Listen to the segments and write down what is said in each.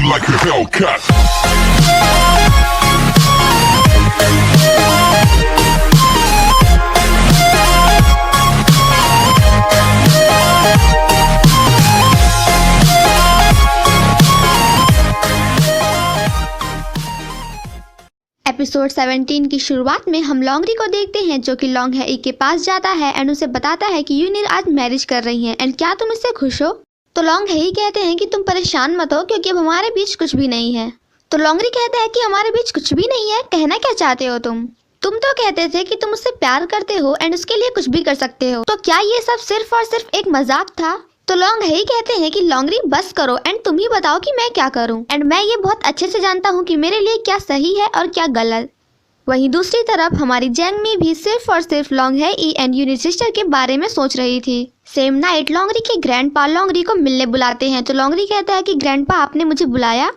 like a Hellcat. Episode 17 की शुरुआत में हम लॉन्गरी को देखते हैं जो कि लॉन्ग है ई के पास जाता है एंड उसे बताता है कि यूनिर आज मैरिज कर रही हैं एंड क्या तुम इससे खुश हो। तो लॉन्ग है ही कहते हैं कि तुम परेशान मत हो क्योंकि अब हमारे बीच कुछ भी नहीं है। तो लॉन्गरी कहता है कि हमारे बीच कुछ भी नहीं है, कहना क्या चाहते हो तुम तो कहते थे कि तुम उससे प्यार करते हो एंड उसके लिए कुछ भी कर सकते हो, तो क्या ये सब सिर्फ और सिर्फ एक मजाक था। तो लॉन्ग है ही कहते हैं कि लॉन्गरी बस करो एंड तुम ही बताओ कि मैं क्या करूं एंड मैं ये बहुत अच्छे से जानता हूं कि मेरे लिए क्या सही है और क्या गलत। वहीं दूसरी तरफ हमारी जैंगमी भी सिर्फ और सिर्फ लॉन्ग है ई एंड यूनिट सिस्टर के बारे में सोच रही थी। सेम नाइट लॉन्गरी के ग्रैंडपा लॉन्गरी को मिलने बुलाते हैं। तो लॉन्गरी कहता है कि ग्रैंडपा आपने मुझे बुलाया।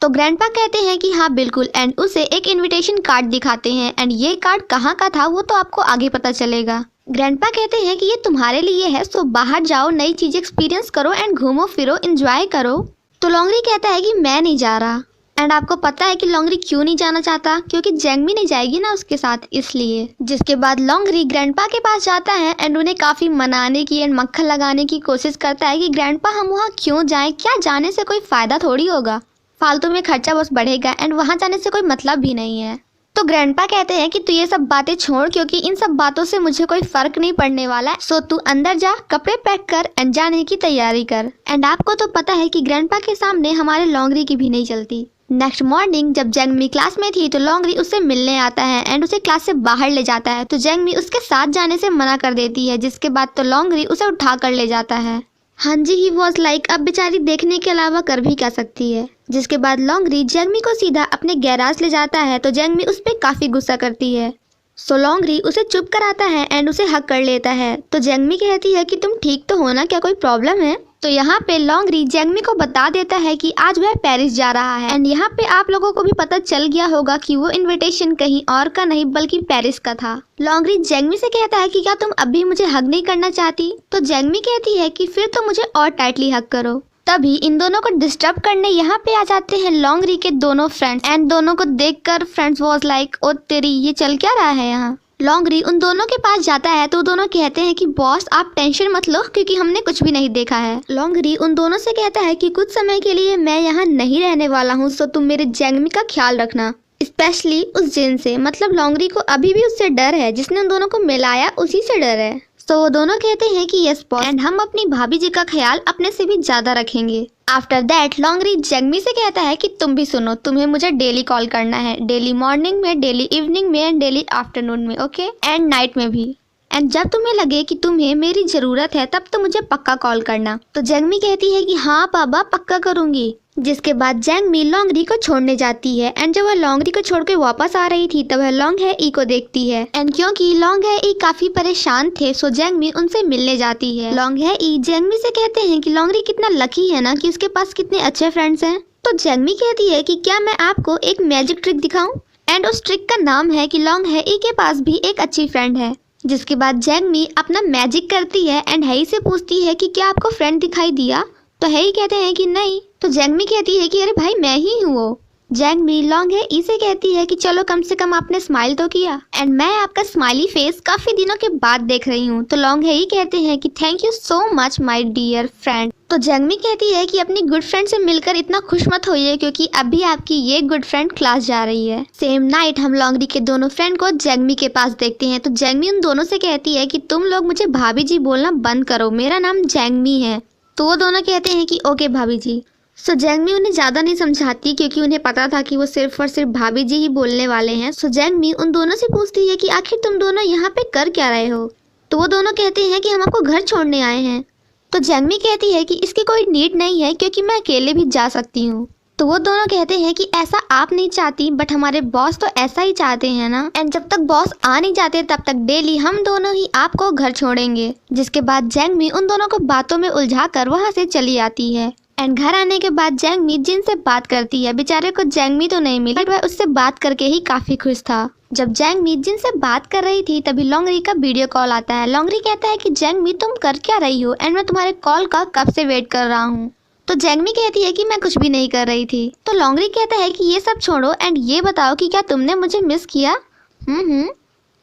तो ग्रैंडपा कहते हैं कि हाँ बिल्कुल एंड उसे एक इनविटेशन कार्ड दिखाते हैं एंड ये कार्ड कहाँ का था वो तो आपको आगे पता चलेगा। ग्रैंडपा कहते हैं कि ये तुम्हारे लिए है, सो बाहर जाओ, नई चीज एक्सपीरियंस करो एंड घूमो फिरो, एंजॉय करो। तो लॉन्गरी कहता है कि मैं नहीं जा रहा एंड आपको पता है कि लॉन्गरी क्यों नहीं जाना चाहता, क्योंकि जैंगमी नहीं जाएगी ना उसके साथ, इसलिए। जिसके बाद लॉन्गरी ग्रैंडपा के पास जाता है एंड उन्हें काफी मनाने की एंड मक्खन लगाने की कोशिश करता है कि ग्रैंडपा हम वहाँ क्यों जाएं, क्या जाने से कोई फायदा थोड़ी होगा, फालतू में खर्चा बस बढ़ेगा एंड वहाँ जाने से कोई मतलब भी नहीं है। तो ग्रैंडपा कहते हैं कि तू ये सब बातें छोड़ क्योंकि इन सब बातों से मुझे कोई फर्क नहीं पड़ने वाला है, सो तू अंदर जा, कपड़े पैक कर एंड जाने की तैयारी कर। एंड आपको तो पता है कि ग्रैंडपा के सामने हमारे लॉन्गरी की भी नहीं चलती। नेक्स्ट मॉर्निंग जब जैंगमी क्लास में थी तो लॉन्गरी उससे मिलने आता है एंड उसे क्लास से बाहर ले जाता है। तो जैंगमी उसके साथ जाने से मना कर देती है, जिसके बाद तो लॉन्गरी उसे उठा कर ले जाता है। हाँ जी, ही वॉज लाइक अब बेचारी देखने के अलावा कर भी क्या सकती है। जिसके बाद लॉन्गरी जैंगमी को सीधा अपने गैराज ले जाता है। तो जैंगमी उस पर काफी गुस्सा करती है, सो लॉन्गरी उसे चुप कराता है एंड उसे हक कर लेता है। तो जैंगमी कहती है कि तुम ठीक तो हो ना, क्या कोई प्रॉब्लम है। तो यहाँ पे लॉन्गरी जैंगमी को बता देता है कि आज वह पेरिस जा रहा है एंड यहाँ पे आप लोगों को भी पता चल गया होगा कि वो इनविटेशन कहीं और का नहीं बल्कि पेरिस का था। लॉन्गरी जैंगमी से कहता है कि क्या तुम अभी मुझे हग नहीं करना चाहती। तो जैंगमी कहती है कि फिर तो मुझे और टाइटली हग करो। तभी इन दोनों को डिस्टर्ब करने यहाँ पे आ जाते हैं लॉन्गरी के दोनों फ्रेंड्स एंड दोनों को देखकर फ्रेंड्स वाज लाइक ओ तेरी, ये चल क्या रहा है यहाँ। लॉन्गरी उन दोनों के पास जाता है तो दोनों कहते हैं कि बॉस आप टेंशन मत लो क्योंकि हमने कुछ भी नहीं देखा है। लॉन्गरी उन दोनों से कहता है कि कुछ समय के लिए मैं यहाँ नहीं रहने वाला हूँ, सो तुम मेरे जैंगमी का ख्याल रखना, स्पेशली उस जिन से। मतलब लॉन्गरी को अभी भी उससे डर है, जिसने उन दोनों को मिलाया उसी से डर है। तो वो दोनों कहते हैं कि यस बॉस एंड हम अपनी भाभी जी का ख्याल अपने से भी ज्यादा रखेंगे। आफ्टर दैट लॉन्गरी जैंगमी से कहता है कि तुम भी सुनो, तुम्हें मुझे डेली कॉल करना है, डेली मॉर्निंग में, डेली इवनिंग में एंड डेली आफ्टरनून में, ओके, एंड नाइट में भी। एंड जब तुम्हें लगे कि तुम्हें मेरी जरूरत है तब तो मुझे पक्का कॉल करना। तो जैंगमी कहती है कि हाँ पापा पक्का करूंगी। जिसके बाद जैंगमी लॉन्गरी को छोड़ने जाती है एंड जब वह लॉन्गरी को छोड़ के वापस आ रही थी तब वह लॉन्ग है ई को देखती है एंड क्योंकि लॉन्ग है ई काफी परेशान थे सो जैंगमी उनसे मिलने जाती है। लॉन्ग है ई जैंगमी से कहते हैं कि लॉन्गरी कितना लकी है ना कि उसके पास कितने अच्छे फ्रेंड्स हैं। तो जैंगमी कहती है कि क्या मैं आपको एक मैजिक ट्रिक दिखाऊं एंड उस ट्रिक का नाम है कि लॉन्ग है ई के पास भी एक अच्छी फ्रेंड है। जिसके बाद जैंगमी अपना मैजिक करती है एंड है से पूछती है कि क्या आपको फ्रेंड दिखाई दिया। तो है ही कहते हैं कि नहीं। तो जैंगमी कहती है कि अरे भाई मैं ही हूँ वो। जैंगमी लॉन्ग है ई से कहती है कि चलो कम से कम आपने स्माइल तो किया एंड मैं आपका स्माइली फेस काफी दिनों के बाद देख रही हूँ। तो लॉन्ग है ई कहते हैं कि thank you so much my dear friend. तो जैंगमी कहती है कि अपनी गुड फ्रेंड से मिलकर इतना खुश मत होइए क्योंकि अभी आपकी ये गुड फ्रेंड क्लास जा रही है। सेम नाइट हम लॉन्गरी के दोनों फ्रेंड को जैंगमी के पास देखते हैं। तो जैंगमी उन दोनों से कहती है कि तुम लोग मुझे भाभी जी बोलना बंद करो, मेरा नाम जैंगमी है। तो वो दोनों कहते हैं कि ओके भाभी जी। सो जैंगमी उन्हें ज़्यादा नहीं समझाती क्योंकि उन्हें पता था कि वो सिर्फ और सिर्फ भाभी जी ही बोलने वाले हैं। सो जैंगमी उन दोनों से पूछती है कि आखिर तुम दोनों यहाँ पे कर क्या रहे हो। तो वो दोनों कहते हैं कि हम आपको घर छोड़ने आए हैं। तो जैंगमी कहती है कि इसकी कोई नीड नहीं है क्योंकि मैं अकेले भी जा सकती हूँ। तो वो दोनों कहते हैं कि ऐसा आप नहीं चाहती बट हमारे बॉस तो ऐसा ही चाहते हैं ना, एंड जब तक बॉस आ नहीं जाते तब तक डेली हम दोनों ही आपको घर छोड़ेंगे। जिसके बाद जैंगमी उन दोनों को बातों में उलझा कर वहाँ से चली आती है। एंड घर आने के बाद जैंगमी जिन से बात करती है। बेचारे को जैंगमी तो नहीं मिली बट वह उससे बात करके ही काफी खुश था। जब जैंगमी जिन से बात कर रही थी तभी लॉन्गरी का वीडियो कॉल आता है। लॉन्गरी कहता है कि जैंगमी तुम कर क्या रही हो एंड मैं तुम्हारे कॉल का कब से वेट कर रहा हूँ। तो जैंगमी कहती है कि मैं कुछ भी नहीं कर रही थी। तो लॉन्गरी कहता है कि ये सब छोड़ो एंड ये बताओ कि क्या तुमने मुझे मिस किया।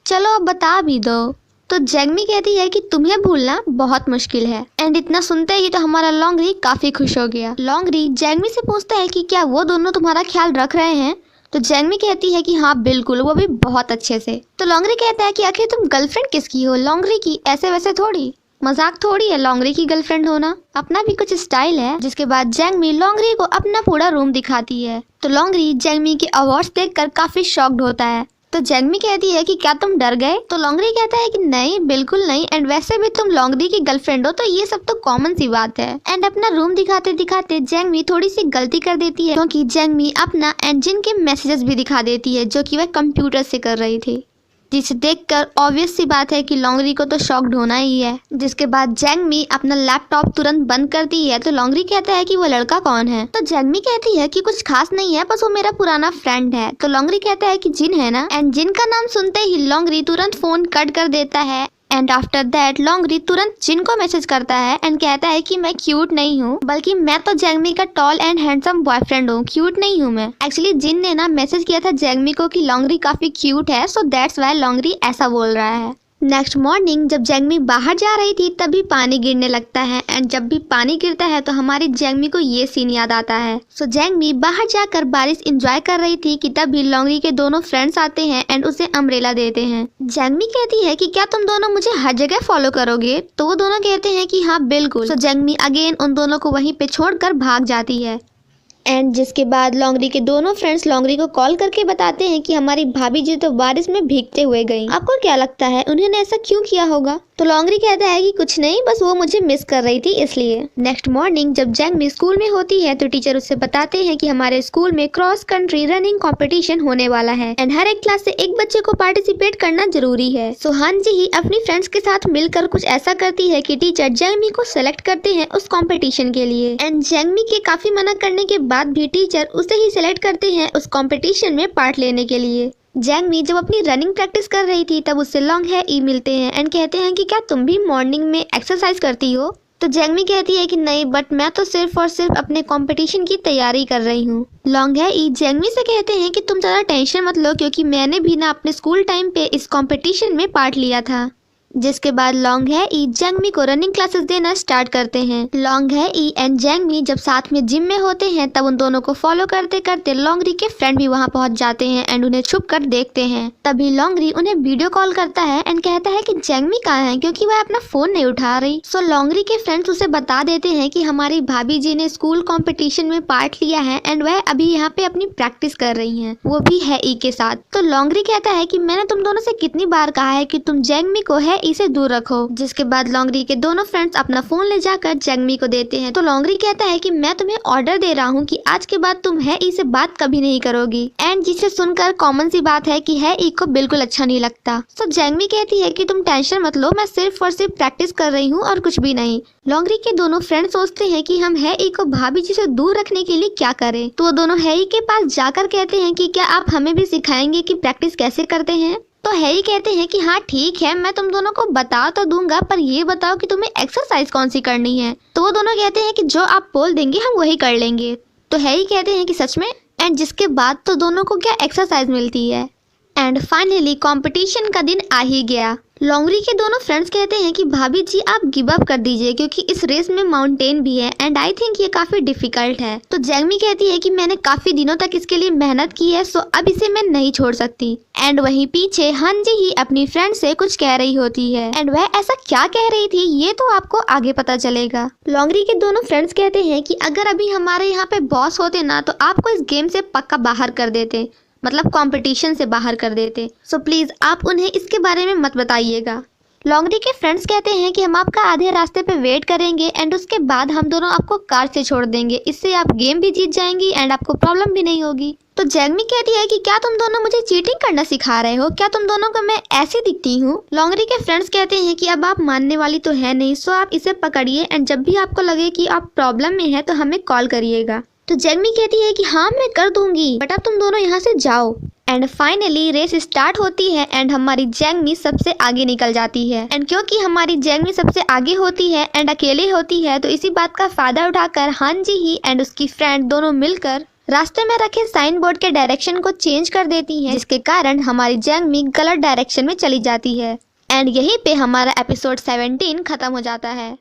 चलो अब बता भी दो। तो जैंगमी कहती है कि तुम्हें भूलना बहुत मुश्किल है एंड इतना सुनते ही तो हमारा लॉन्गरी काफी खुश हो गया। लॉन्गरी जैंगमी से पूछता है कि क्या वो दोनों तुम्हारा ख्याल रख रहे हैं। तो जैंगमी कहती है कि हाँ बिल्कुल, वो भी बहुत अच्छे से। तो लॉन्गरी कहता है कि आखिर तुम गर्लफ्रेंड किसकी हो, लॉन्गरी की? ऐसे वैसे थोड़ी, मजाक थोड़ी है लॉन्गरी की गर्लफ्रेंड होना, अपना भी कुछ स्टाइल है। जिसके बाद जैंगमी लॉन्गरी को अपना पूरा रूम दिखाती है। तो लॉन्गरी जैंगमी के अवार्ड्स देखकर काफी शॉक्ड होता है। तो जैंगमी कहती है कि क्या तुम डर गए। तो लॉन्गरी कहता है कि नहीं बिल्कुल नहीं, एंड वैसे भी तुम लॉन्गरी की गर्लफ्रेंड हो तो ये सब तो कॉमन सी बात है। एंड अपना रूम दिखाते दिखाते जैंगमी थोड़ी सी गलती कर देती है, क्योंकि जैंगमी अपना एंजिन के मैसेजेस भी दिखा देती है जो कि वह कंप्यूटर से कर रही थी, जिसे देखकर ऑब्वियस सी बात है कि लॉन्गरी को तो शॉक्ड होना ही है। जिसके बाद जैंगमी अपना लैपटॉप तुरंत बंद करती है। तो लॉन्गरी कहता है कि वो लड़का कौन है। तो जैंगमी कहती है कि कुछ खास नहीं है, बस वो मेरा पुराना फ्रेंड है। तो लॉन्गरी कहता है कि जिन है ना, एंड जिन का नाम सुनते ही लॉन्गरी तुरंत फोन कट कर देता है। एंड आफ्टर दैट लॉन्गरी तुरंत जिन को मैसेज करता है एंड कहता है कि मैं क्यूट नहीं हूँ, बल्कि मैं तो जैंगमी का टॉल एंड हैंडसम बॉयफ्रेंड हूँ, क्यूट नहीं हूँ मैं। एक्चुअली जिन ने ना मैसेज किया था जैंगमी को कि लॉन्गरी काफी क्यूट है, सो दैट्स व्हाई लॉन्गरी ऐसा बोल रहा है। नेक्स्ट मॉर्निंग जब जैंगमी बाहर जा रही थी तभी पानी गिरने लगता है, एंड जब भी पानी गिरता है तो हमारी जैंगमी को ये सीन याद आता है। सो जैंगमी बाहर जाकर बारिश एंजॉय कर रही थी कि तभी लॉन्गरी के दोनों फ्रेंड्स आते हैं एंड उसे अम्ब्रेला देते हैं। जैंगमी कहती है कि क्या तुम दोनों मुझे हर जगह फॉलो करोगे। तो वो दोनों कहते हैं कि हाँ बिल्कुल। सो जैंगमी अगेन उन दोनों को वहीं पे छोड़कर भाग जाती है। एंड जिसके बाद लॉन्गरी के दोनों फ्रेंड्स लॉन्गरी को कॉल करके बताते हैं कि हमारी भाभी जी तो बारिश में भीगते हुए गई। आपको क्या लगता है उन्होंने ऐसा क्यों किया होगा। तो लॉन्गरी कहता है कि कुछ नहीं, बस वो मुझे मिस कर रही थी इसलिए। नेक्स्ट मॉर्निंग जब जैंगमी स्कूल में होती है तो टीचर उससे बताते हैं कि हमारे स्कूल में क्रॉस कंट्री रनिंग कंपटीशन होने वाला है एंड हर एक क्लास से एक बच्चे को पार्टिसिपेट करना जरूरी है। सो हांजी ही अपनी फ्रेंड्स के साथ मिलकर कुछ ऐसा करती है कि टीचर जैंगमी को सेलेक्ट करते हैं उस कॉम्पिटिशन के लिए। एंड जैंगमी के काफी मना करने के बाद भी टीचर उसे ही सिलेक्ट करते हैं उस कॉम्पिटिशन में पार्ट लेने के लिए। जैंगमी जब अपनी रनिंग प्रैक्टिस कर रही थी तब उससे लॉन्ग है ई मिलते हैं एंड कहते हैं कि क्या तुम भी मॉर्निंग में एक्सरसाइज करती हो। तो जैंगमी कहती है कि नहीं, बट मैं तो सिर्फ और सिर्फ अपने कंपटीशन की तैयारी कर रही हूँ। लॉन्ग है ई जैंगमी से कहते हैं कि तुम ज़्यादा टेंशन मत लो, क्योंकि मैंने भी ना अपने स्कूल टाइम पे इस कंपटीशन में पार्ट लिया था। जिसके बाद लॉन्ग है ई जैंगमी को रनिंग क्लासेस देना स्टार्ट करते हैं। लॉन्ग है ई एंड जैंगमी जब साथ में जिम में होते हैं तब उन दोनों को फॉलो करते करते लॉन्गरी के फ्रेंड भी वहां पहुंच जाते हैं एंड उन्हें छुप कर देखते हैं। तभी लॉन्गरी उन्हें वीडियो कॉल करता है एंड कहता है कि जैंगमी कहाँ है, क्योंकि वह अपना फोन नहीं उठा रही। सो लॉन्गरी के फ्रेंड्स उसे बता देते हैं कि हमारी भाभी जी ने स्कूल कॉम्पिटिशन में पार्ट लिया है एंड वह अभी यहाँ पे अपनी प्रैक्टिस कर रही है, वो भी है ई के साथ। तो लॉन्गरी कहता है कि मैंने तुम दोनों से कितनी बार कहा है कि तुम जैंगमी को है ई से दूर रखो। जिसके बाद लॉन्गरी के दोनों फ्रेंड्स अपना फोन ले जाकर जैंगमी को देते हैं। तो लॉन्गरी कहता है कि मैं तुम्हें ऑर्डर दे रहा हूँ कि आज के बाद तुम है ई से बात कभी नहीं करोगी। एंड जिसे सुनकर कॉमन सी बात है कि है ई को बिल्कुल अच्छा नहीं लगता। तो जैंगमी कहती है कि तुम टेंशन मत लो, मैं सिर्फ और सिर्फ प्रैक्टिस कर रही हूँ और कुछ भी नहीं। लॉन्गरी के दोनों फ्रेंड सोचते हैं कि हम है ई को भाभी जी से दूर रखने के लिए क्या करें। तो वो दोनों है ई के पास जाकर कहते हैं कि क्या आप हमें भी सिखाएंगे कि प्रैक्टिस कैसे करते हैं। तो हैरी कहते हैं कि हाँ ठीक है, मैं तुम दोनों को बता तो दूंगा, पर ये बताओ कि तुम्हें एक्सरसाइज कौन सी करनी है। तो वो दोनों कहते हैं कि जो आप बोल देंगे हम वही कर लेंगे। तो हैरी कहते हैं कि सच में। एंड जिसके बाद तो दोनों को क्या एक्सरसाइज मिलती है। एंड फाइनली कंपटीशन का दिन आ ही गया। लॉन्गरी के दोनों फ्रेंड्स कहते हैं कि भाभी जी आप गिव अप कर दीजिए, क्योंकि इस रेस में माउंटेन भी है एंड आई थिंक ये काफी डिफिकल्ट है। तो जैंगमी कहती है कि मैंने काफी दिनों तक इसके लिए मेहनत की है, सो अब इसे मैं नहीं छोड़ सकती। एंड वहीं पीछे हांजी ही अपनी फ्रेंड से कुछ कह रही होती है एंड वह ऐसा क्या कह रही थी ये तो आपको आगे पता चलेगा। लॉन्गरी के दोनों फ्रेंड्स कहते हैं कि अगर अभी हमारे यहाँ पे बॉस होते ना तो आपको इस गेम से पक्का बाहर कर देते, मतलब कंपटीशन से बाहर कर देते। सो प्लीज आप उन्हें इसके बारे में मत बताइएगा। लॉन्गरी के फ्रेंड्स कहते हैं कि हम आपका आधे रास्ते पे वेट करेंगे एंड उसके बाद हम दोनों आपको कार से छोड़ देंगे, इससे आप गेम भी जीत जाएंगी एंड आपको प्रॉब्लम भी नहीं होगी। तो जैंगमी कहती है कि क्या तुम दोनों मुझे चीटिंग करना सिखा रहे हो, क्या तुम दोनों को मैं ऐसी दिखती हूँ। लॉन्गरी के फ्रेंड्स कहते हैं कि अब आप मानने वाली तो है नहीं, सो आप इसे पकड़िए एंड जब भी आपको लगे कि आप प्रॉब्लम में है तो हमें कॉल करिएगा। तो जैंगमी कहती है कि हाँ मैं कर दूंगी, बट अब तुम दोनों यहाँ से जाओ। एंड फाइनली रेस स्टार्ट होती है एंड हमारी जैंगमी सबसे आगे निकल जाती है। एंड क्योंकि हमारी जैंगमी सबसे आगे होती है एंड अकेले होती है, तो इसी बात का फायदा उठाकर हान जी ही एंड उसकी फ्रेंड दोनों मिलकर रास्ते में रखे साइन बोर्ड के डायरेक्शन को चेंज कर देती हैं, जिसके कारण हमारी जैंगमी गलत डायरेक्शन में चली जाती है। एंड यहीं पे हमारा एपिसोड 17 खत्म हो जाता है।